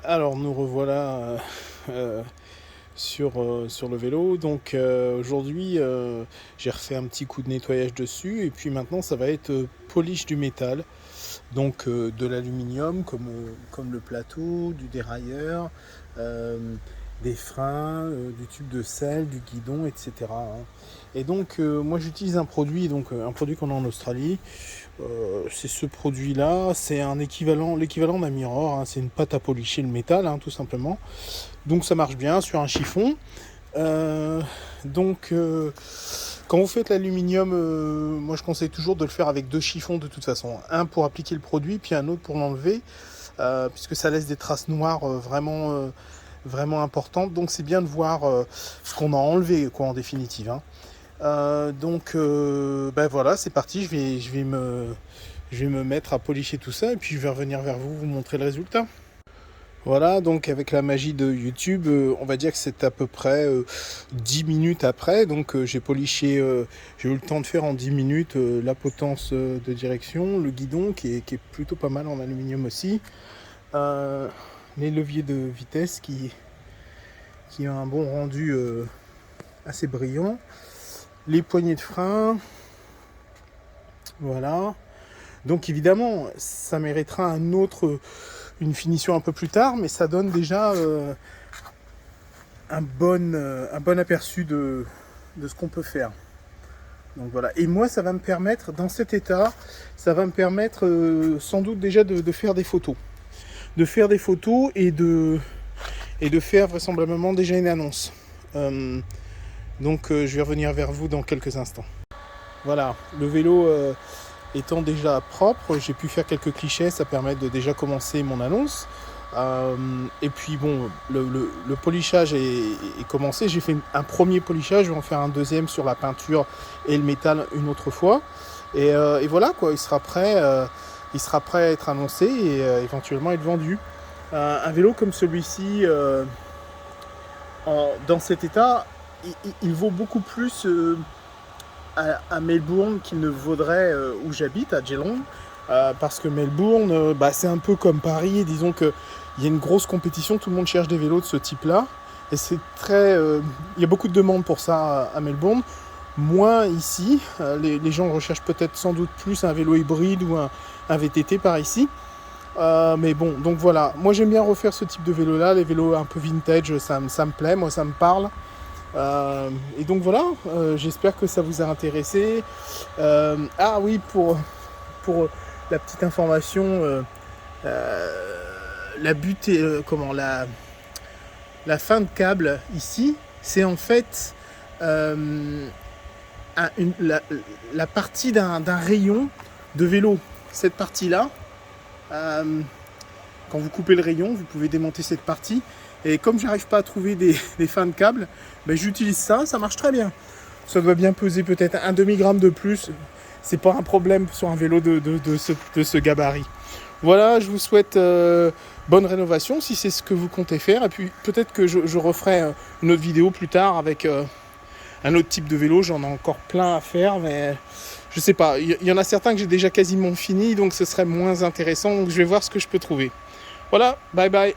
Alors nous revoilà euh, sur le vélo. Donc aujourd'hui j'ai refait un petit coup de nettoyage dessus et puis maintenant ça va être polish du métal. Donc de l'aluminium comme le plateau, du dérailleur, euh, des freins, du tube de selle, du guidon, etc. Hein. Et donc moi j'utilise un produit qu'on a en Australie. C'est ce produit-là, c'est l'équivalent d'un mirror, hein, c'est une pâte à polisser le métal, hein, tout simplement. Donc ça marche bien sur un chiffon. Euh, donc quand vous faites l'aluminium, moi je conseille toujours de le faire avec deux chiffons de toute façon. Un pour appliquer le produit, puis un autre pour l'enlever, puisque ça laisse des traces noires vraiment importantes. Donc c'est bien de voir ce qu'on a enlevé, quoi, en définitive. Hein. Ben voilà, c'est parti, je vais me mettre à polisser tout ça et puis je vais revenir vers vous, vous montrer le résultat. Voilà, donc avec la magie de YouTube, on va dire que c'est à peu près 10 minutes après. Donc j'ai eu le temps de faire en 10 minutes la potence de direction, le guidon qui est plutôt pas mal en aluminium aussi, euh, les leviers de vitesse qui ont un bon rendu assez brillant, les poignées de frein, voilà. Donc évidemment, ça méritera une finition un peu plus tard, mais ça donne déjà un bon aperçu de ce qu'on peut faire. Donc voilà. Et moi, ça va me permettre, dans cet état, ça va me permettre sans doute déjà de faire des photos. De faire des photos et de faire vraisemblablement déjà une annonce. Je vais revenir vers vous dans quelques instants. Voilà, le vélo étant déjà propre, j'ai pu faire quelques clichés, ça permet de déjà commencer mon annonce. Et puis bon, le polissage est commencé. J'ai fait un premier polissage, je vais en faire un deuxième sur la peinture et le métal une autre fois. Et voilà quoi, il sera prêt à être annoncé et éventuellement être vendu. Un vélo comme celui-ci, dans cet état, il vaut beaucoup plus à Melbourne qu'il ne vaudrait où j'habite, à Geelong. Parce que Melbourne, c'est un peu comme Paris. Disons qu'il y a une grosse compétition, tout le monde cherche des vélos de ce type-là. Et il y a beaucoup de demandes pour ça à Melbourne. Moins ici. Les gens recherchent peut-être sans doute plus un vélo hybride ou un VTT par ici. Mais bon, donc voilà. Moi j'aime bien refaire ce type de vélo-là. Les vélos un peu vintage, ça me plaît, moi ça me parle. Et donc voilà, j'espère que ça vous a intéressé. Ah oui, pour la petite information, la butée, la fin de câble ici, c'est en fait la partie d'un rayon de vélo. Cette partie-là, quand vous coupez le rayon, vous pouvez démonter cette partie. Et comme j'arrive pas à trouver des fins de câble, j'utilise ça marche très bien. Ça doit bien peser peut-être un demi-gramme de plus. C'est pas un problème sur un vélo de ce gabarit. Voilà, je vous souhaite bonne rénovation si c'est ce que vous comptez faire. Et puis peut-être que je referai une autre vidéo plus tard avec un autre type de vélo. J'en ai encore plein à faire, mais je sais pas. Il y en a certains que j'ai déjà quasiment fini, donc ce serait moins intéressant. Donc je vais voir ce que je peux trouver. Voilà, bye bye.